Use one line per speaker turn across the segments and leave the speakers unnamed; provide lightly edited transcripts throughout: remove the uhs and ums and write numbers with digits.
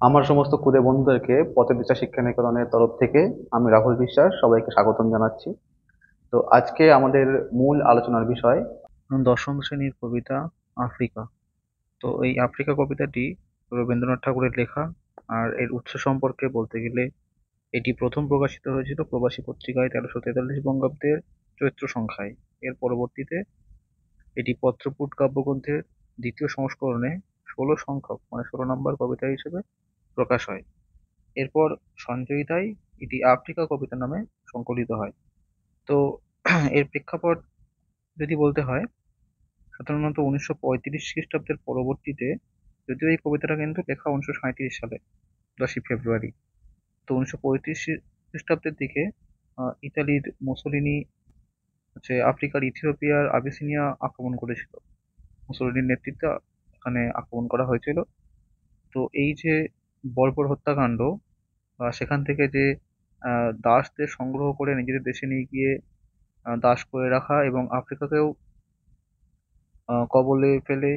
আমার সমস্ত ক্ষুদে বন্ধুদেরকে পথের দিশা শিক্ষা নিকেতনের তরফ থেকে আমি রাহুল বিশ্বাস সবাইকে স্বাগতম জানাচ্ছি। তো আজকে আমাদের মূল আলোচনার বিষয় দশম শ্রেণীর কবিতা আফ্রিকা। তো এই আফ্রিকা কবিতাটি রবীন্দ্রনাথ ঠাকুরের লেখা। আর এর উৎস সম্পর্কে বলতে গেলে এটি প্রথম প্রকাশিত হয়েছিল প্রবাসী পত্রিকায় 1343 বঙ্গাব্দের চৈত্র সংখ্যায়। এর পরবর্তীতে এটি পত্রপুট কাব্যগ্রন্থের দ্বিতীয় সংস্করণে 16 সংখ্যক মানে 16 নম্বর কবিতা হিসেবে প্রকাশ হয়। এরপর সঞ্চয়িতায় এটি আফ্রিকা কবিতা নামে সংকলিত হয়। তো এর প্রেক্ষাপট যদি বলতে হয়, সাধারণত 1935 খ্রিস্টাব্দের পরবর্তীতে, যদিও এই কবিতাটা কিন্তু লেখা 1937 সালে 10ই ফেব্রুয়ারি। তো 1935 খ্রিস্টাব্দের দিকে ইতালির মুসোলিনি হচ্ছে আফ্রিকার ইথিওপিয়ার আবিসিনিয়া আক্রমণ করেছিল। মুসোলিনির নেতৃত্বে এখানে আক্রমণ করা হয়েছিল। তো এই যে বর্বর হত্যাকাণ্ড বা সেখান থেকে যে দাসদের সংগ্রহ করে নিজেদের দেশে নিয়ে গিয়ে দাস করে রাখা এবং আফ্রিকাকেও কবলে ফেলে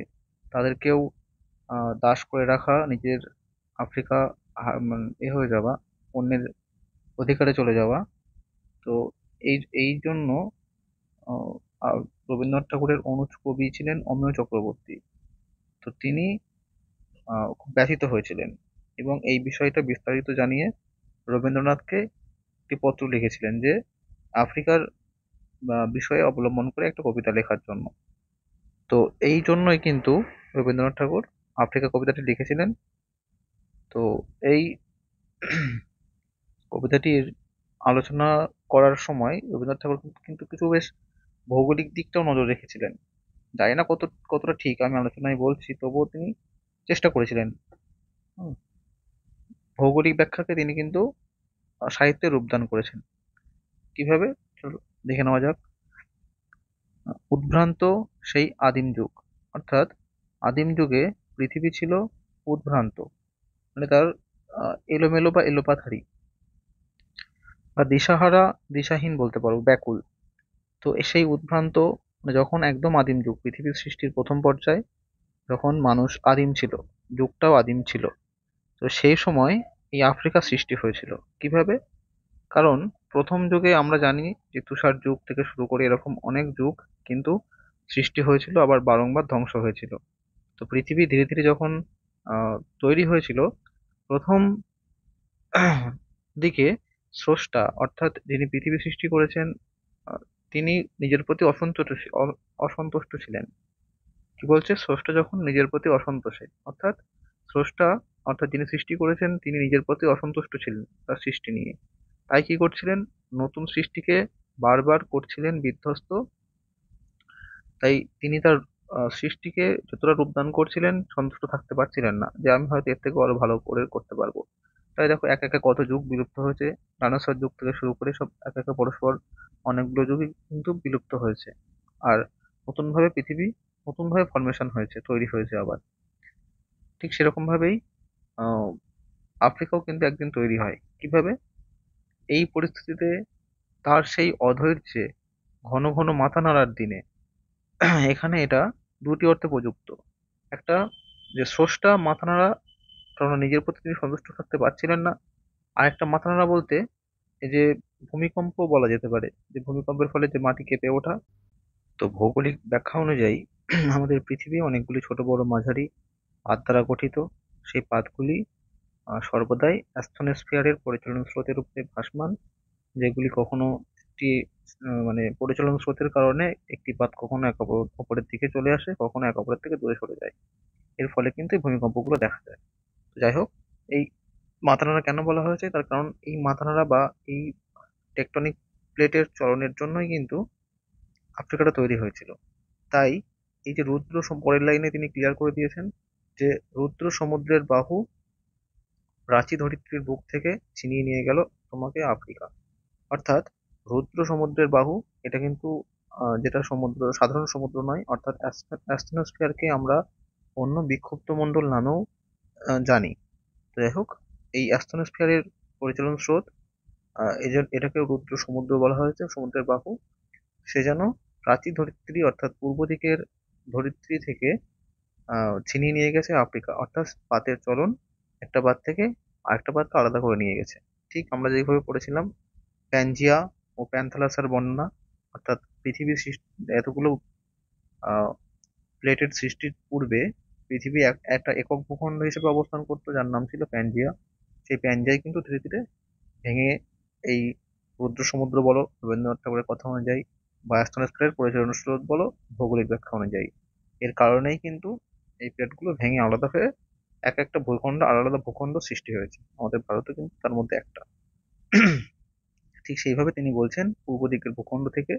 তাদেরকেও দাস করে রাখা, নিজের আফ্রিকা মানে হয়ে যাওয়া, অন্যের অধিকারে চলে যাওয়া। তো এই এই জন্য আহ, আহ, রবীন্দ্রনাথ ঠাকুরের অনুজ কবি ছিলেন অমিয় চক্রবর্তী। তো তিনি খুব ব্যথিত হয়েছিলেন এবং এই বিষয়টা বিস্তারিত জানিয়ে রবীন্দ্রনাথকে একটি পত্র লিখেছিলেন যে আফ্রিকার বিষয়ে অবলম্বন করে একটা কবিতা লেখার জন্য। তো এই জন্যই কিন্তু রবীন্দ্রনাথ ঠাকুর আফ্রিকা কবিতাটি লিখেছিলেন। তো এই কবিতাটির আলোচনা করার সময় রবীন্দ্রনাথ ঠাকুর কিন্তু কিছু বেশ ভৌগোলিক দিকটাও নজর রেখেছিলেন। জানি না কতটা ঠিক আমি আলোচনায় বলছি, তবুও তিনি চেষ্টা করেছিলেন। হুম, ভৌগোলিক ব্যাখ্যাকে তিনি কিন্তু সাহিত্যে রূপদান করেছেন। কিভাবে, চলো দেখে নেওয়া যাক। উদ্ভ্রান্ত সেই আদিম যুগ, অর্থাৎ আদিম যুগে পৃথিবী ছিল উদ্ভ্রান্ত, মানে তার এলোমেলো বা এলোপাথারি বা দিশাহারা, দিশাহীন বলতে পারো, ব্যাকুল। তো সেই উদ্ভ্রান্ত, মানে যখন একদম আদিম যুগ, পৃথিবীর সৃষ্টির প্রথম পর্যায়ে যখন মানুষ আদিম ছিল, যুগটাও আদিম ছিল, তো সেই সময় এই আফ্রিকা সৃষ্টি হয়েছিল। কিভাবে? কারণ প্রথম যুগে আমরা জানি যে তুষার যুগ থেকে শুরু করে এরকম অনেক যুগ কিন্তু সৃষ্টি হয়েছিল, আবার বারংবার ধ্বংস হয়েছিল। তো পৃথিবী ধীরে ধীরে যখন তৈরি হয়েছিল, প্রথম দিকে স্রষ্টা অর্থাৎ যিনি পৃথিবী সৃষ্টি করেছেন, আহ, তিনি নিজের প্রতি অসন্তুষ্ট ছিলেন। কি বলছে? স্রষ্টা যখন নিজের প্রতি অসন্তোষে, অর্থাৎ স্রষ্টা অর্থাৎ যিনি সৃষ্টি করেছেন তিনি নিজের প্রতি অসন্তুষ্ট ছিলেন তার সৃষ্টি নিয়ে। তাই কি করছিলেন? নতুন সৃষ্টিকে বারবার করছিলেন বিধ্বস্ত। তাই তিনি তার সৃষ্টিকে যতটা রূপদান করছিলেন, সন্তুষ্ট থাকতে পারছিলেন না যে আমি হয়তো এর থেকে আরো ভালো করে করতে পারবো। তাই দেখো একে একে কত যুগ বিলুপ্ত হয়েছে। ডাইনোসর যুগ থেকে শুরু করে সব একে একে পরস্পর অনেকগুলো যুগই কিন্তু বিলুপ্ত হয়েছে। আর পৃথিবী নতুন ভাবে ফরমেশন হয়েছে, তৈরি হয়েছে আবার। ঠিক সেরকম ভাবেই আহ আফ্রিকাও কিন্তু একদিন তৈরি হয়। কিভাবে? এই পরিস্থিতিতে তার সেই অধৈর্যে, ঘন ঘন মাথা নাড়ার দিনে, এখানে এটা দুটি অর্থে প্রযুক্ত। একটা, যে স্রষ্টা মাথা নাড়া, কারণ নিজের প্রতি তিনি সন্তুষ্ট থাকতে পারছিলেন না। আর একটা মাথা নাড়া বলতে এই যে ভূমিকম্প বলা যেতে পারে, যে ভূমিকম্পের ফলে যে মাটি কেঁপে ওঠা। তো ভৌগোলিক ব্যাখ্যা অনুযায়ী আমাদের পৃথিবী অনেকগুলি ছোট বড় মাঝারি পাত দ্বারা গঠিত। সেই পাতগুলি সর্বদাই অ্যাস্তনোস্ফিয়ারের পরিচালন স্রোতের উপরে ভাসমান, যেগুলি কখনো একটি মানে পরিচালন স্রোতের কারণে একটি পাত কখনো অপরের দিকে চলে আসে, কখনো এক অপরের থেকে দূরে সরে যায়। এর ফলে কিন্তু এই ভূমিকম্পগুলো দেখা যায়। তো যাই হোক, এই মাথানাড়া কেন বলা হয়েছে, তার কারণ এই মাথানাড়া বা এই টেকটনিক প্লেটের চলনের জন্যই কিন্তু আফ্রিকাটা তৈরি হয়েছিল। তাই এই যে পরের লাইনে তিনি ক্লিয়ার করে দিয়েছেন যে রুদ্র সমুদ্রের বাহু প্রাচী ধরিত্রীর বুক থেকে ছিনিয়ে নিয়ে গেল তোমাকে আফ্রিকা। অর্থাৎ রুদ্র সমুদ্রের বাহু, এটা কিন্তু যেটা সমুদ্র, সাধারণ সমুদ্র নয়, অর্থাৎ অ্যাস্টেনোস্ফিয়ারকে আমরা অন্য বিক্ষুব্ধ মণ্ডল নামেও জানি। তো যাই হোক, এই অ্যাস্টেনোস্ফিয়ারের পরিচালন স্রোত, এটাকে রুদ্র সমুদ্র বলা হয়েছে, সমুদ্রের বাহু। সে যেন প্রাচী ধরিত্রী অর্থাৎ পূর্ব দিকের ধরিত্রী থেকে ছিনিয়ে নিয়ে গেছে আফ্রিকা, অর্থাৎ পাতের চলন একটা পাত থেকে আরেকটা পাতকে আলাদা করে নিয়ে গেছে। ঠিক আমরা যেভাবে পড়েছিলাম প্যানজিয়া ও প্যান্থালাসের বর্ণনা, অর্থাৎ পৃথিবীর সৃষ্টি এতগুলো প্লেটের সৃষ্টির পূর্বে পৃথিবী একটা একক ভূখণ্ড হিসেবে অবস্থান করতো যার নাম ছিল প্যানজিয়া। সেই প্যানজিয়াই কিন্তু ধীরে ধীরে ভেঙে এই রুদ্র সমুদ্র বলো, রবীন্দ্রনাথ ঠাকুরের কথা অনুযায়ী, বা অ্যাস্তন স্কেলের পরিচালন স্রোত বলো, ভৌগোলিক ব্যাখ্যা অনুযায়ী, এর কারণেই কিন্তু এই প্লেটগুলো ভেঙে আলাদা হয়ে এক একটা ভূখণ্ড, আলাদা আলাদা ভূখণ্ড সৃষ্টি হয়েছে। আমাদের ভারতও কিন্তু তার মধ্যে একটা। ঠিক সেইভাবে তিনি বলছেন পূর্ব দিকের ভূখণ্ড থেকে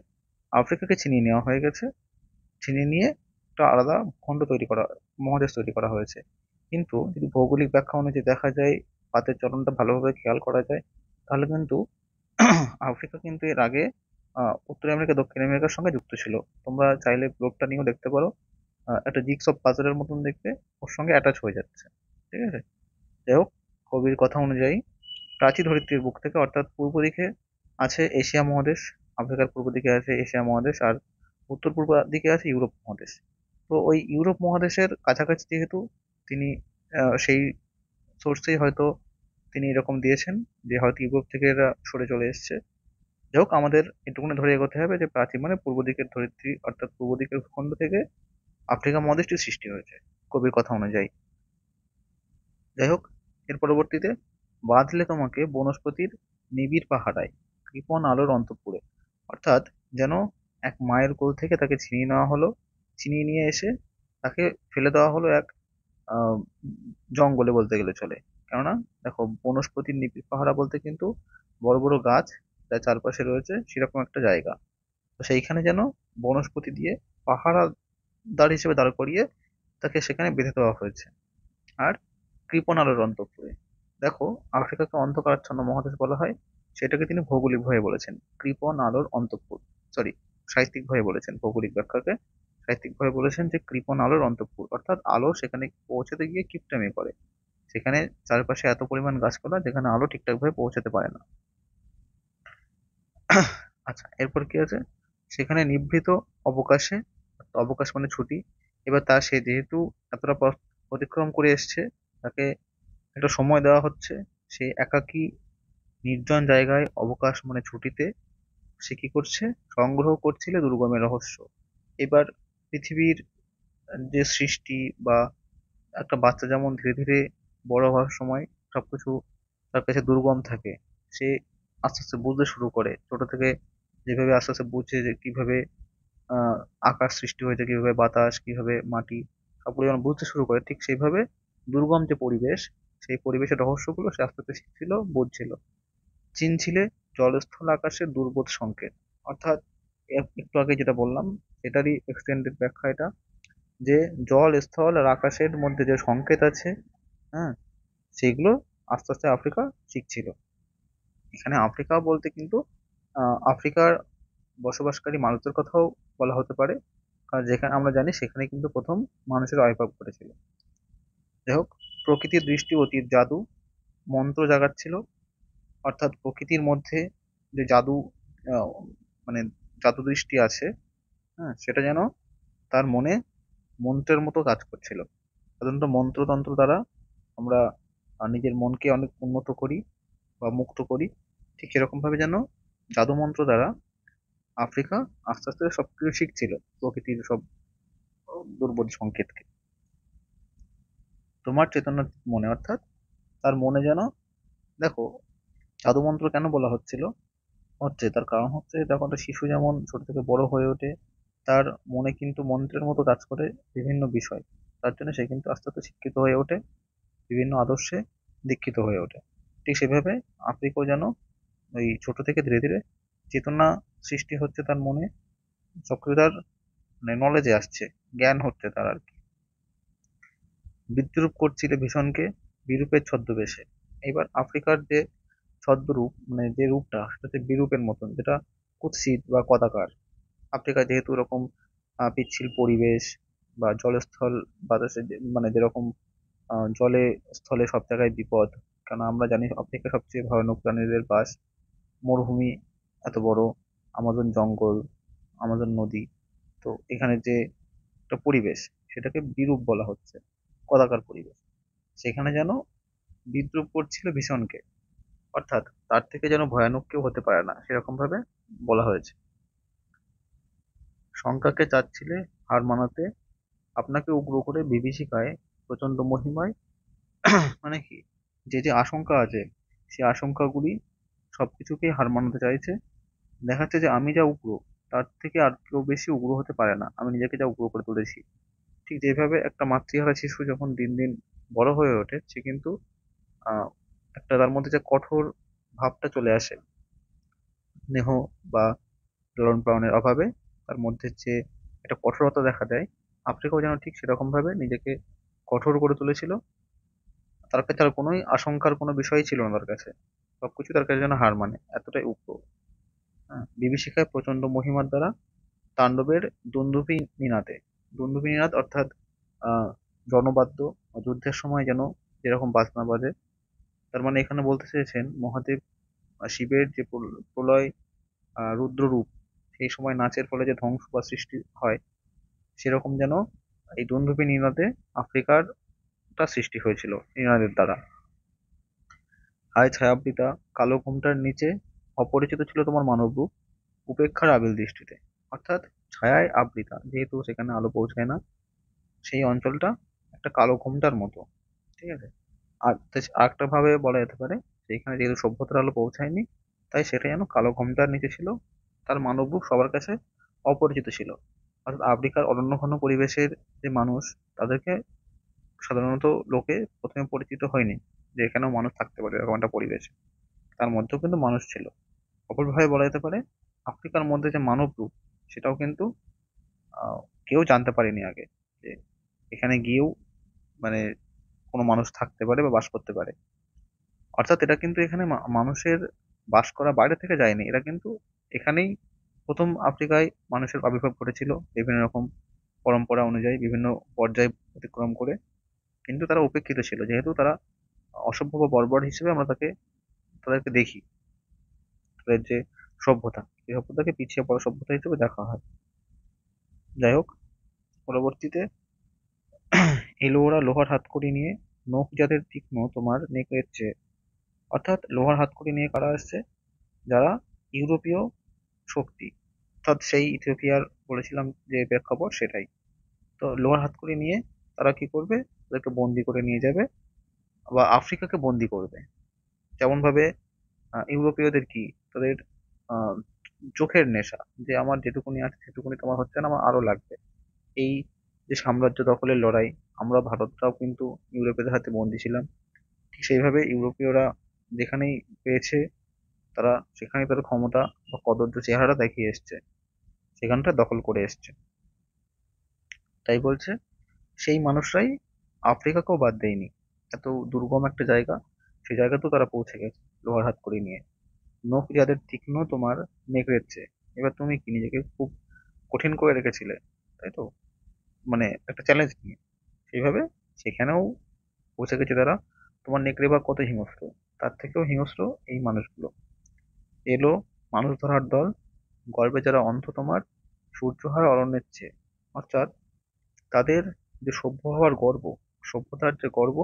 আফ্রিকাকে ছিনিয়ে নেওয়া হয়ে গেছে, ছিনিয়ে নিয়ে একটা আলাদা ভূখণ্ড তৈরি করা, মহাদেশ তৈরি করা হয়েছে। কিন্তু যদি ভৌগোলিক ব্যাখ্যা অনুযায়ী দেখা যায়, পাতের চলনটা ভালোভাবে খেয়াল করা যায়, তাহলে কিন্তু আফ্রিকা কিন্তু এর আগে উত্তর আমেরিকা দক্ষিণ আমেরিকার সঙ্গে যুক্ত ছিল। তোমরা চাইলে ব্লগটা নিয়েও দেখতে পারো, একটা জিগস অফ পাজলের মতন দেখতে ওর সঙ্গে অ্যাটাচ হয়ে যাচ্ছে। ঠিক আছে, যাই হোক, কবির কথা অনুযায়ী প্রাচী ধরিত্রীর বুক থেকে, অর্থাৎ পূর্ব দিকে আছে এশিয়া মহাদেশ, আফ্রিকার পূর্ব দিকে আছে এশিয়া মহাদেশ, আর উত্তর পূর্ব দিকে আছে ইউরোপ মহাদেশ। তো ওই ইউরোপ মহাদেশের কাছাকাছি যেহেতু তিনি সেই সোর্সেই হয়তো তিনি এরকম দিয়েছেন যে হয়তো ইউরোপ থেকে এরা সরে চলে এসছে। যাই হোক, আমাদের এটুকুনি ধরে এগোতে হবে যে প্রাচীন মানে পূর্ব দিকের ধরিত্রী, অর্থাৎ পূর্ব দিকের ভূখণ্ড থেকে আফ্রিকা মহাদেশটির সৃষ্টি হয়েছে কবির কথা অনুযায়ী। যাই হোক, এর পরবর্তীতে বাঁধলে তোমাকে বনস্পতির নিবিড় পাহারায় কৃপণ আলোর অন্তঃপুরে, অর্থাৎ যেন এক মায়ের কোল থেকে তাকে ছিনিয়ে নেওয়া হলো, ছিনিয়ে নিয়ে এসে তাকে ফেলে দেওয়া হলো এক আহ, জঙ্গলে বলতে গেলে চলে। কেননা দেখো, বনস্পতির নিবিড় পাহারা বলতে কিন্তু বড় বড় গাছ যার চারপাশে রয়েছে সেরকম একটা জায়গা। তো সেইখানে যেন বনস্পতি দিয়ে পাহারাদার হিসেবে দাঁড় করিয়ে তাকে সেখানে বেঁধে দেওয়া হয়েছে। আর কৃপণ আলোর অন্তঃপুরে, দেখো, আফ্রিকাকে অন্ধকারাচ্ছন্ন মহাদেশ বলা হয়, সেটাকে তিনি ভৌগোলিক ভাবে বলেছেন কৃপণ আলোর অন্তঃপুর। সরি, সাহিত্যিক ভাবে বলেছেন, ভৌগোলিক ব্যাখ্যাকে সাহিত্যিক ভাবে বলেছেন যে কৃপণ আলোর অন্তঃপুর, অর্থাৎ আলো সেখানে পৌঁছাতে গিয়ে কিপটামি করে। সেখানে চারপাশে এত পরিমাণ গাছপালা যেখানে আলো ঠিকঠাক ভাবে পৌঁছাতে পারে না। আচ্ছা, এরপর কি আছে, সেখানে নিভৃত অবকাশে, অবকাশ মানে ছুটি, এবার তার সে যেহেতু এতটা পথ অতিক্রম করে এসছে, তাকে একটা সময় দেওয়া হচ্ছে, সে একাকী নির্জন জায়গায় অবকাশ মানে ছুটিতে সে কি করছে, সংগ্রহ করছিল দুর্গমের রহস্য। এবার পৃথিবীর যে সৃষ্টি, বা একটা বাচ্চা যেমন ধীরে ধীরে বড় হওয়ার সময় সবকিছু তার কাছে দুর্গম থাকে, সে আস্তে আস্তে বুঝতে শুরু করে ছোট থেকে, যেভাবে আস্তে আস্তে বুঝছে যে কিভাবে আহ আকাশ সৃষ্টি হয়েছে, কিভাবে বাতাস, কিভাবে মাটি, সবগুলো যখন বুঝতে শুরু করে, ঠিক সেইভাবে দুর্গম যে পরিবেশ, সেই পরিবেশের রহস্যগুলো সে আস্তে আস্তে শিখছিল, বুঝছিল, চিনছিলে জলস্থল আকাশের দুর্বোধ সংকেত। অর্থাৎ একটু আগে যেটা বললাম সেটারই এক্সটেন্ডেড ব্যাখ্যা এটা, যে জল, স্থল আর আকাশের মধ্যে যে সংকেত আছে, হ্যাঁ, সেগুলো আস্তে আস্তে আফ্রিকা শিখছিল। এখানে আফ্রিকা বলতে কিন্তু আফ্রিকার বসবাসকারী মানুষদের কথাও বলা হতে পারে, কারণ যেখানে আমরা জানি সেখানে কিন্তু প্রথম মানুষের আবির্ভাব ঘটেছিল। যাই হোক, প্রকৃতির দৃষ্টি অতীত জাদু মন্ত্র জাগাচ্ছিল, অর্থাৎ প্রকৃতির মধ্যে যে জাদু, আহ, মানে জাদু দৃষ্টি আছে, হ্যাঁ, সেটা যেন তার মনে মন্ত্রের মতো কাজ করছিল। সাধারণত মন্ত্রতন্ত্র দ্বারা আমরা নিজের মনকে অনেক উন্নত করি বা মুক্ত করি, ঠিক সেরকম ভাবে যেন জাদু মন্ত্র দ্বারা আফ্রিকা আস্তে আস্তে সবকিছু শিখছিল, প্রকৃতির সব দুর্বোধ সংকেতকে। তোমার চেতনা মনে, অর্থাৎ তার মনে যেন, দেখো, জাদু মন্ত্র কেন বলা হচ্ছিল, হচ্ছে তার কারণ হচ্ছে, দেখো, একটা শিশু যেমন ছোট থেকে বড় হয়ে ওঠে, তার মনে কিন্তু মন্ত্রের মতো কাজ করে বিভিন্ন বিষয়, তার জন্য সে কিন্তু আস্তে আস্তে শিক্ষিত হয়ে ওঠে, বিভিন্ন আদর্শে দীক্ষিত হয়ে ওঠে। ঠিক সেভাবে আফ্রিকাও যেন ওই ছোট থেকে ধীরে ধীরে চেতনা সৃষ্টি হচ্ছে তার মনে, সক্রিয় তার মানে নলেজে আসছে, জ্ঞান হচ্ছে তার আর কি। বিদ্রূপ করছিল ভীষণকে বিরূপের ছদ্মবেশে। এবার আফ্রিকার যে ছদ্মরূপ, মানে যে রূপটা, সেটা হচ্ছে বিরূপের মতন, যেটা কুৎসিত বা কদাকার। আফ্রিকা যেহেতু এরকম পিচ্ছিল পরিবেশ, বা জলস্থল বাতাসে মানে যেরকম জলে স্থলে সব জায়গায় বিপদ, কারণ আমরা জানি আফ্রিকা সবচেয়ে ভয়ানক প্রাণীদের বাস, মরুভূমি এত বড়, আমাজন জঙ্গল, আমাজন নদী। তো এখানে যে একটা পরিবেশ, সেটাকে বিরূপ বলা হচ্ছে, কদাকার পরিবেশ। সেখানে যেন বিদ্রুপ করছিল ভীষণকে, অর্থাৎ তার থেকে যেন ভয়ানক কেউ হতে পারে না সেরকম ভাবে বলা হয়েছে। শঙ্কাকে চাচ্ছিলে হার মানাতে, আপনাকে উগ্র করে বিভীষিকায় প্রচন্ড মহিমায়, মানে কি, যে যে আশঙ্কা আছে সেই আশঙ্কাগুলি সবকিছুকেই হার মানাতে চাইছে। দেখাচ্ছে যে আমি যা উগ্র তার থেকে আর কেউ বেশি উগ্র হতে পারে না, আমি নিজেকে যা উগ্র করে তুলেছি। ঠিক যেভাবে একটা মাতৃহারা শিশু যখন দিন দিন বড় হয়ে ওঠে, সে কিন্তু আহ একটা তার মধ্যে যে কঠোর ভাবটা চলে আসে, স্নেহ বা লালন পালনের অভাবে তার মধ্যে যে একটা কঠোরতা দেখা দেয়। আফ্রিকাও যেন ঠিক সেরকম ভাবে নিজেকে কঠোর করে তুলেছিল। তার কাছে আর কোনোই আশঙ্কার কোনো বিষয়ই ছিল না তার কাছে, সবকিছু তার কাছে যেন হার মানে, এতটাই উগ্র। হ্যাঁ, বিভীষিকায় প্রচন্ড মহিমার দ্বারা তাণ্ডবের দুন্দুভি নিনাদে। দুন্দুভি নিনাদ অর্থাৎ আহ জনবাদ্য, যুদ্ধের সময় যেন যেরকম বাজনা বাজে, তার মানে এখানে বলতে চেয়েছেন মহাদেব শিবের যে প্রলয় রুদ্র রূপ, সেই সময় নাচের ফলে যে ধ্বংস বা সৃষ্টি হয়, সেরকম যেন এই দুন্দুভি নিনাদে আফ্রিকার টা সৃষ্টি হয়েছিল নিনাদের দ্বারা। হায় ছায়াবৃতা, কালো ঘোমটার নিচে অপরিচিত ছিল তোমার মানব রূপ, উপেক্ষার আবিল দৃষ্টিতে। অর্থাৎ ছায়ায় আবৃতা, যেহেতু সেখানে আলো পৌঁছায় না, সেই অঞ্চলটা একটা কালো ঘোমটার মতো। ঠিক আছে। আর আরেকটা ভাবে বলা যেতে পারে যে এখানে যেহেতু সভ্যতার আলো পৌঁছায়নি, তাই সেটা যেন কালো ঘোমটার নিচে ছিল, তার মানবরূপ সবার কাছে অপরিচিত ছিল। অর্থাৎ আফ্রিকার অরণ্য ঘন পরিবেশের যে মানুষ, তাদেরকে সাধারণত লোকে প্রথমে পরিচিত হয়নি যে এখানেও মানুষ থাকতে পারে এরকম একটা পরিবেশে। তার মধ্যেও কিন্তু মানুষ ছিল। অপরভাবে বলা যেতে পারে আফ্রিকার মধ্যে যে মানব রূপ, সেটাও কিন্তু আহ, কেউ জানতে পারেনি আগে, যে এখানে গিয়েও মানে কোনো মানুষ থাকতে পারে বা বাস করতে পারে। অর্থাৎ এটা কিন্তু এখানে মানুষের বাস করা বাইরে থেকে যায়নি, এরা কিন্তু এখানেই প্রথম আফ্রিকায় মানুষের আবির্ভাব ঘটেছিল বিভিন্ন রকম পরম্পরা অনুযায়ী, বিভিন্ন পর্যায় অতিক্রম করে। কিন্তু তারা উপেক্ষিত ছিল, যেহেতু তারা অসভ্য বা বর্বর হিসেবে আমরা তাদেরকে দেখি। তাদের যে সভ্যতা, সেই সভ্যতাকে পিছিয়ে পড়া সভ্যতা হিসেবে দেখা হয়। যাই হোক, পরবর্তীতে এলো ওরা লোহার হাতকড়ি নিয়ে, নখ যাদের তীক্ষ্ণ তোমার নেকড়ের চেয়ে। অর্থাৎ লোহার হাতকড়ি নিয়ে কারা আসছে? যারা ইউরোপীয় শক্তি, অর্থাৎ সেই ইথিওপিয়ার বলেছিলাম যে প্রেক্ষাপট সেটাই। তো লোহার হাতকড়ি নিয়ে তারা কি করবে? তাদেরকে বন্দি করে নিয়ে যাবে বা আফ্রিকাকে বন্দি করবে। যেমন ভাবে ইউরোপীয়দের কি, তাদের আহ, চোখের নেশা, যে আমার যেটুকুনি আছে সেটুকুনি তোমার হচ্ছে না, আমার আরো লাগবে। এই যে সাম্রাজ্য দখলের লড়াই, আমরা ভারতটাও কিন্তু ইউরোপীয়দের হাতে বন্দী ছিলাম। ঠিক সেইভাবে ইউরোপীয়রা যেখানেই পেয়েছে, তারা সেখানেই তাদের ক্ষমতা বা কদর্য চেহারাটা দেখিয়ে এসছে, সেখানটা দখল করে এসছে। তাই বলছে সেই মানুষরাই আফ্রিকাকেও বাদ দেয়নি। এত দুর্গম একটা জায়গা, সেই জায়গাতেও তারা পৌঁছে গেছে লোহার হাত করে নিয়ে। নখ যাদের তীক্ষ্ণ তোমার নেকড়ের চেয়ে। এবার তুমি কি নিজেকে খুব কঠিন করে রেখেছিলে, তাই তো, মানে একটা চ্যালেঞ্জ নিয়ে, সেইভাবে সেখানেও পৌঁছে গেছে তারা। তোমার নেকড়ে বা কত হিংস্র, তার থেকেও হিংস্র এই মানুষগুলো। এলো মানুষ ধরার দল, গর্বে যারা অন্ধ তোমার সূর্যহারা অরণ্যের চেয়ে। অর্থাৎ তাদের যে সভ্য হওয়ার গর্ব, সভ্যতার যে গর্ব,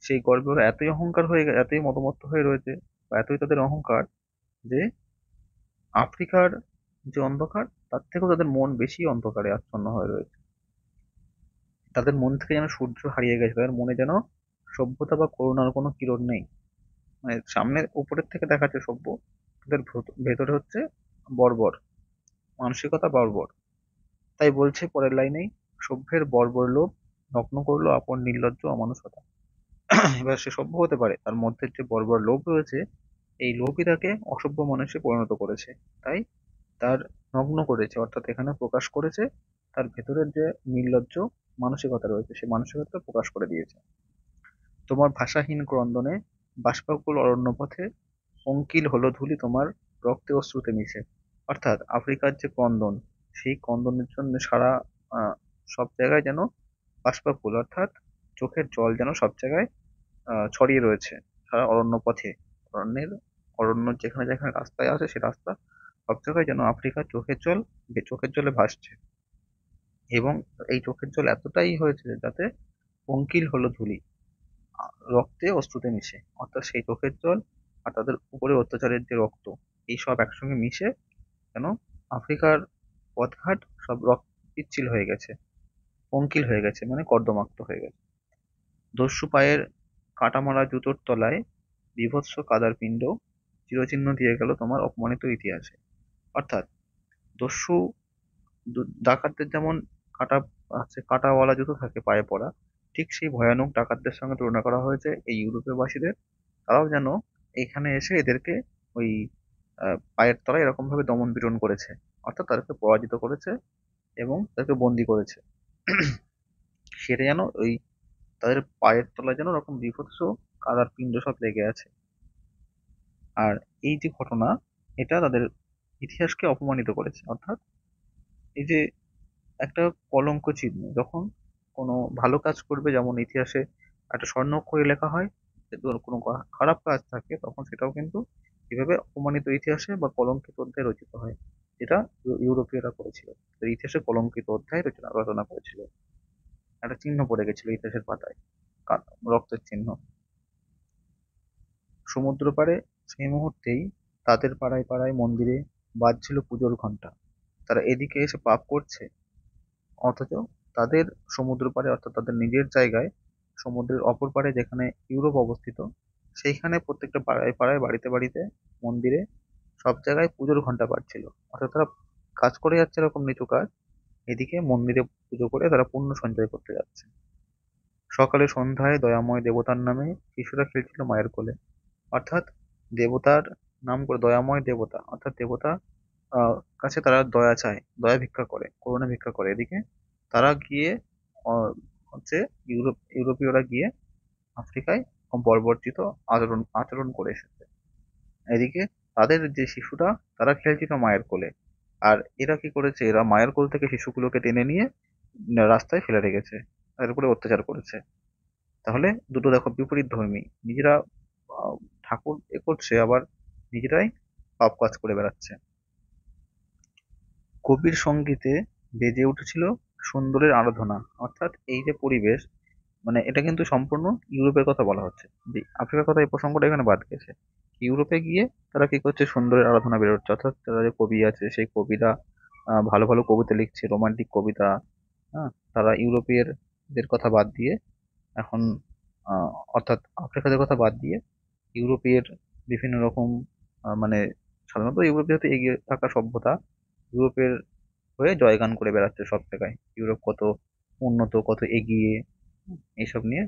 সেই গর্বে ওরা এতই অহংকার হয়ে এতই মতমত্ত হয়ে রয়েছে, বা এতই তাদের অহংকার, যে আফ্রিকার যে অন্ধকার, তার থেকেও তাদের মন বেশি অন্ধকারে আচ্ছন্ন হয়ে রয়েছে। তাদের মন থেকে যেন সূর্য হারিয়ে গেছে, তাদের মনে যেন সভ্যতা বা করুণার কোনো কিরণ নেই। মানে সামনে উপরের থেকে দেখাচ্ছে সভ্য, তাদের ভেতরে হচ্ছে বর্বর, মানসিকতা বর্বর। তাই বলছে পরের লাইনেই, সভ্যের বর্বর লোভ নগ্ন করলো আপন নির্লজ্জ অমানুষতা। এবার সে সভ্য হতে পারে, তার মধ্যে যে বর্বর লোভ রয়েছে, এই লোভই তাকে অসভ্য মানুষে পরিণত করেছে। তাই তার নগ্ন করেছে, অর্থাৎ এখানে প্রকাশ করেছে তার ভেতরের যে নির্লজ্জ মানসিকতা রয়েছে, সেই মানসিকতা প্রকাশ করে দিয়েছে। তোমার ভাষাহীন ক্রন্দনে বাষ্পাকুল অরণ্য পথে পঙ্কিল হলো ধূলি তোমার রক্তে অশ্রুতে মিশে। অর্থাৎ আফ্রিকার যে ক্রন্দন, সেই ক্রন্দনের জন্য সারা সব জায়গায় যেন বাষ্পাকুল, অর্থাৎ চোখের জল যেন সব জায়গায় ছড়িয়ে রয়েছে সারা অরণ্য পথে। অরণ্যের অরণ্য যেখানে যেখানে রাস্তায় আছে, সে রাস্তা সব জায়গায় যেন আফ্রিকার চোখের জল, চোখের জলে ভাসছে। এবং এই চোখের জল এতটাই হয়েছে যাতে পঙ্কিল হলো ধূলি, রক্তে অশ্রুতে মিশে, অর্থাৎ সেই চোখের জল আর তাদের উপরে অত্যাচারের যে রক্ত, এই সব একসঙ্গে মিশে যেন আফ্রিকার পথঘাট সব রক্ত পিচ্ছিল হয়ে গেছে, পঙ্কিল হয়ে গেছে, মানে কর্দমাক্ত হয়ে গেছে। দস্যু পায়ের কাটামারা জুতোর তলায় বীভৎস কাদার পিণ্ড চিরচিহ্ন দিয়ে গেল তোমার অপমানিত ইতিহাসে। অর্থাৎ দস্যু ডাকাতদের যেমন কাটা কাঁটাওয়ালা জুতো থাকে পায়ে পরা, ঠিক সেই ভয়ানক ডাকাতদের সঙ্গে তুলনা করা হয়েছে এই ইউরোপীয় বাসীদের। তারাও যেন এখানে এসে এদেরকে ওই পায়ের তলায় এরকম ভাবে দমন পীড়ন করেছে, অর্থাৎ তাদেরকে পরাজিত করেছে এবং তাদেরকে বন্দি করেছে। সেটা যেন ওই তাদের পায়ের তলায় যেন ওরকম বীভৎস কাদার পিণ্ড সব লেগে আছে। আর এই যে ঘটনা, এটা তাদের ইতিহাসকে অপমানিত করেছে। অর্থাৎ এই যে একটা কলঙ্ক চিহ্ন, যখন কোনো ভালো কাজ করবে যেমন ইতিহাসে একটা স্বর্ণাক্ষরে লেখা হয়, যদি ওর কোনো খারাপ কাজ থাকে তখন সেটাও কিন্তু এভাবে অপমানিত ইতিহাসে বা কলঙ্কিত অধ্যায় রচিত হয়, যেটা ইউরোপীয়রা করেছিল। তো ইতিহাসে কলঙ্কিত অধ্যায় রচনা রচনা করেছিল, একটা চিহ্ন পড়ে গেছিল ইতিহাসের পাতায়, রক্তের চিহ্ন। সমুদ্র পাড়ে সেই মুহূর্তেই তাদের পাড়ায় পাড়ায় মন্দিরে বাজছিল পুজোর ঘন্টা। তারা এদিকে এসে পাপ করছে, অথচ তাদের সমুদ্র পাড়ে, অর্থাৎ তাদের নিজের জায়গায়, সমুদ্রের অপর পাড়ে যেখানে ইউরোপ অবস্থিত, সেইখানে প্রত্যেকটা পাড়ায় পাড়ায়, বাড়িতে বাড়িতে, মন্দিরে, সব জায়গায় পুজোর ঘন্টা বাজছিল। অর্থাৎ তারা কাজ করে যাচ্ছে এরকম নিচু কাজ, এদিকে মন্দিরে পুজো করে তারা পুণ্য সঞ্চয় করতে যাচ্ছে। সকালে সন্ধ্যায় দয়াময় দেবতার নামে শিশুরা খেলছিল মায়ের কোলে। অর্থাৎ দেবতার নাম করে, দয়াময় দেবতা অর্থাৎ দেবতা কাছে তারা দয়া চায়, দয়া ভিক্ষা করে, করুণা ভিক্ষা করে। এদিকে তারা গিয়ে হচ্ছে ইউরোপীয়রা গিয়ে আফ্রিকায় বর্বরচিত আচরণ আচরণ করে এসেছে। এদিকে তাদের যে শিশুরা, তারা খেলছিল মায়ের কোলে, আর এরা কি করেছে, এরা মায়ের কোল থেকে শিশুগুলোকে টেনে নিয়ে রাস্তায় ফেলে রেখেছে, তাদের উপরে অত্যাচার করেছে। তাহলে দুটো দেখো বিপরীত ধর্মী, নিজেরা আহ, ঠাকুর করছে, আবার নিজেরাই পাপ কাজ করে বেড়াচ্ছে। কবির সঙ্গীতে বেজে উঠেছিল সুন্দরের আরাধনা। অর্থাৎ এই যে পরিবেশ, মানে এটা কিন্তু সম্পূর্ণ ইউরোপের কথা বলা হচ্ছে, যে আফ্রিকার কথা এই প্রসঙ্গটা এখানে বাদ গেছে। ইউরোপে গিয়ে তারা কি করছে, সুন্দরের আরাধনা বেড়ে উঠছে। অর্থাৎ তারা যে কবি আছে, সেই কবিরা ভালো ভালো কবিতা লিখছে, রোমান্টিক কবিতা। হ্যাঁ, তারা ইউরোপীয়দের কথা বাদ দিয়ে এখন আহ, অর্থাৎ আফ্রিকাদের কথা বাদ দিয়ে ইউরোপের বিভিন্ন রকম মানে সাধারণত ইউরোপ যেহেতু এগিয়ে থাকা সভ্যতা, ইউরোপের হয়ে জয়গান করে বেড়াচ্ছে সব জায়গায়, ইউরোপ কত উন্নত, কত এগিয়ে, এইসব নিয়ে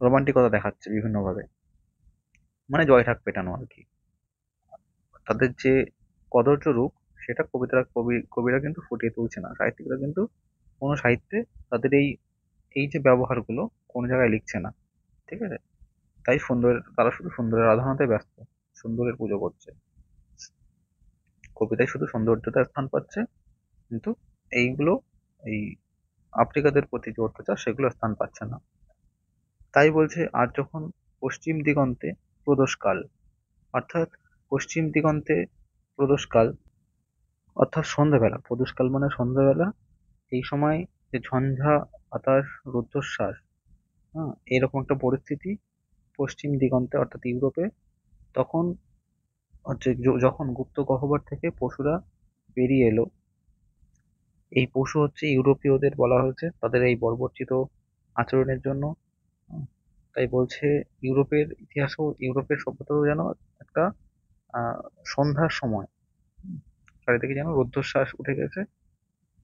রোমান্টিকতা দেখাচ্ছে বিভিন্ন ভাবে, মানে জয় ঠাক পেটানো আর কি। তাদের যে কদর্য রূপ, সেটা কবিরা কিন্তু ফুটিয়ে তুলছে না, সাহিত্যিকরা কিন্তু কোনো সাহিত্যে তাদের এই এই যে ব্যবহারগুলো কোনো জায়গায় লিখছে না। ঠিক আছে, তাই তারা শুধু সুন্দরের আরাধনাতে ব্যস্ত, সুন্দরের পুজো করছে, কবিতায় শুধু সৌন্দর্যতা স্থান পাচ্ছে, কিন্তু এইগুলো, এই আফ্রিকাদের প্রতি যে অত্যাচার, সেগুলো স্থান পাচ্ছে না। তাই বলছে, আর যখন পশ্চিম দিগন্তে প্রদোষকাল, অর্থাৎ পশ্চিম দিগন্তে প্রদোষকাল, অর্থাৎ সন্ধ্যাবেলা, প্রদোষকাল মানে সন্ধ্যাবেলা, এই সময় যে ঝঞ্ঝা বাতাস, রুদ্ধশ্বাস, হ্যাঁ, এরকম একটা পরিস্থিতি পশ্চিম দিগন্তে অর্থাৎ ইউরোপে, তখন হচ্ছে যখন গুপ্ত গহ্বর থেকে পশুরা বেরিয়ে এলো। এই পশু হচ্ছে ইউরোপীয়দের বলা হয়েছে তাদের এই বর্বরচিত আচরণের জন্য। হুম, তাই বলছে ইউরোপের ইতিহাসও, ইউরোপের সভ্যতাও যেন একটা সন্ধ্যার সময়, হুম, চারিদিকে যেন রুদ্ধশ্বাস উঠে গেছে,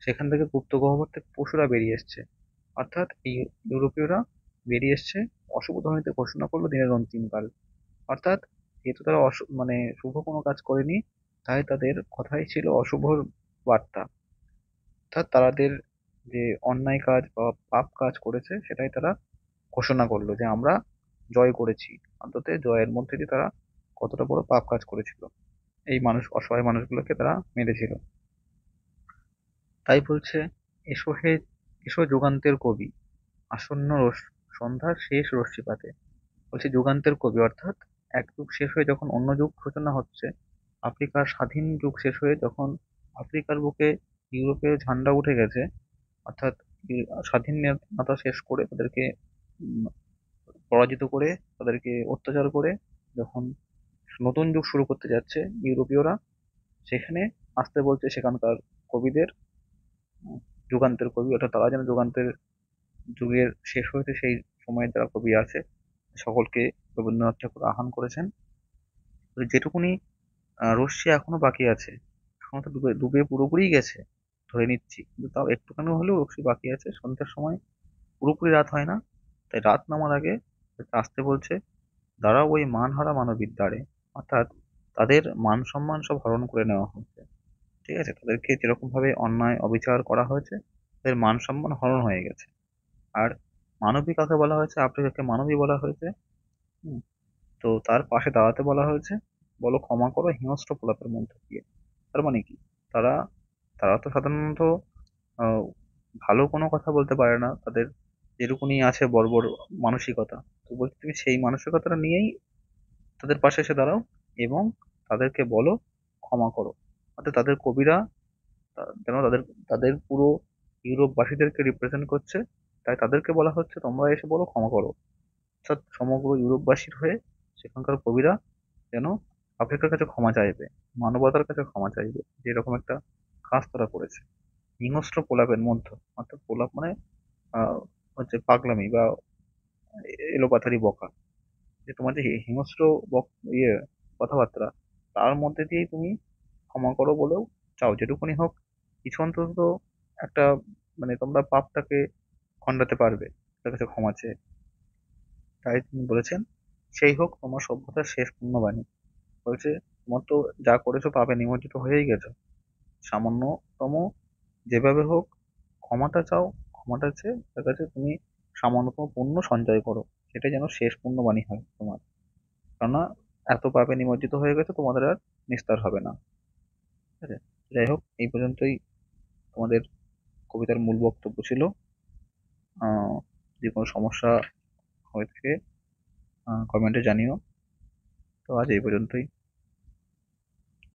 সেখান থেকে গুপ্ত গহ্বর থেকে পশুরা বেরিয়ে এসছে। অর্থাৎ এই ইউরোপীয়রা বেরিয়ে এসছে, অশুভ ধ্বনিতে ঘোষণা করলো দিনের অন্তিম কাল। অর্থাৎ যেহেতু তারা মানে শুভ কোনো কাজ করেনি, তাই তাদের কথাই ছিল অশুভ বার্তা। অর্থাৎ তাদের যে অন্যায় কাজ বা পাপ কাজ করেছে, সেটাই তারা ঘোষণা করলো যে আমরা জয় করেছি। অন্তত জয়ের মধ্যে দিয়ে তারা কতটা বড় পাপ কাজ করেছিল, এই অসহায় মানুষগুলোকে তারা মেরেছিল। তাই বলছে, এসো হে, এসো যুগান্তের কবি, আসন্ন সন্ধ্যার শেষ রশ্মিপাতে। বলছে যুগান্তের কবি, অর্থাৎ এক যুগ শেষ হয়ে যখন অন্য যুগ সূচনা হচ্ছে, আফ্রিকার স্বাধীন যুগ শেষ হয়ে যখন আফ্রিকার বুকে ইউরোপের ঝান্ডা উঠে গেছে, অর্থাৎ স্বাধীনতা শেষ করে তাদেরকে পরাজিত করে, তাদেরকে অত্যাচার করে যখন নতুন যুগ শুরু করতে যাচ্ছে ইউরোপীয়রা, সেখানে আসতে বলছে সেখানকার কবিদের, উম, যুগান্তের কবি, অর্থাৎ তারা যেন যুগান্তের যুগের শেষ হয়েছে সেই সময়ের যারা কবি আছে সকলকে রবীন্দ্রনাথ ঠাকুর আহ্বান করেছেন। তো যেটুকুনি রশ্মি এখনো বাকি আছে, এখনো তো ডুবে ডুবে পুরোপুরি গেছে ধরে নিচ্ছি, কিন্তু তাও একটুখানি হলেও রশ্মি বাকি আছে। সন্ধ্যার সময় পুরোপুরি রাত হয় না, তাই রাত নামার আগে তাকে আসতে বলছে, দাঁড়াও ওই মানহারা মানবীর দ্বারে। অর্থাৎ তাদের মান সম্মান সব হরণ করে নেওয়া হয়েছে। ঠিক আছে, তাদেরকে যেরকম ভাবে অন্যায় অবিচার করা হয়েছে, তাদের মান সম্মান হরণ হয়ে গেছে। আর মানবী কাকে বলা হয়েছে? আফ্রিকাকে মানবী বলা হয়েছে। হুম, তো তার পাশে দাঁড়াতে বলা হয়েছে, বলো ক্ষমা করো হিংস্র প্রলাপের মধ্যে দিয়ে। তার মানে কি? তারা তারা তো সাধারণত আহ, ভালো কোনো কথা বলতে পারে না, তাদের যেটুকুনি আছে বর্বর মানসিকতা। তো বলছি তুমি সেই মানসিকতাটা নিয়েই তাদের পাশে এসে দাঁড়াও এবং তাদেরকে বলো ক্ষমা করো। অর্থাৎ তাদের কবিরা যেন তাদের তাদের পুরো ইউরোপবাসীদেরকে রিপ্রেজেন্ট করছে, তাই তাদেরকে বলা হচ্ছে তোমরা এসে বলো ক্ষমা করো। অর্থাৎ সমগ্র ইউরোপবাসীর হয়ে সেখানকার কবিরা যেন আফ্রিকার কাছে ক্ষমা চাইবে, মানবতার কাছে ক্ষমা চাইবে, যে এরকম একটা কাজ তারা করেছে হিংস্র প্রলাপের মধ্যে। অর্থাৎ প্রলাপ মানে আহ হচ্ছে পাগলামি বা এলোপাথারি বকা, যে তোমার যে হিংস্র ইয়ে কথাবার্তা, তার মধ্যে দিয়েই তুমি ক্ষমা করো বলেও চাও, যেটুকুনি হোক কিছু অন্তত একটা, মানে তোমরা পাপটাকে খণ্ডাতে পারবে তার কাছে ক্ষমা চেয়ে। তাই তিনি বলেছেন, সেই হোক তোমার সভ্যতার শেষ পুণ্যবাণী। বলছে তোমার তো যা করেছো পাপে নিমজ্জিত হয়েই গেছো, সামান্যতম যেভাবে হোক ক্ষমাটা চাও, ক্ষমাটা চেয়ে তার কাছে তুমি সামান্যতম পুণ্য সঞ্চয় করো, সেটা যেন শেষ পুণ্যবাণী হয় তোমার। কেননা এত পাপে নিমজ্জিত হয়ে গেছে, তোমাদের আর নিস্তার হবে না। ঠিক আছে, যাই হোক এই পর্যন্তই তোমাদের কবিতার মূল বক্তব্য ছিল। যে কোনো সমস্যা হয়ে থাকে কমেন্টে জানিও। তো আজ এই পর্যন্তই।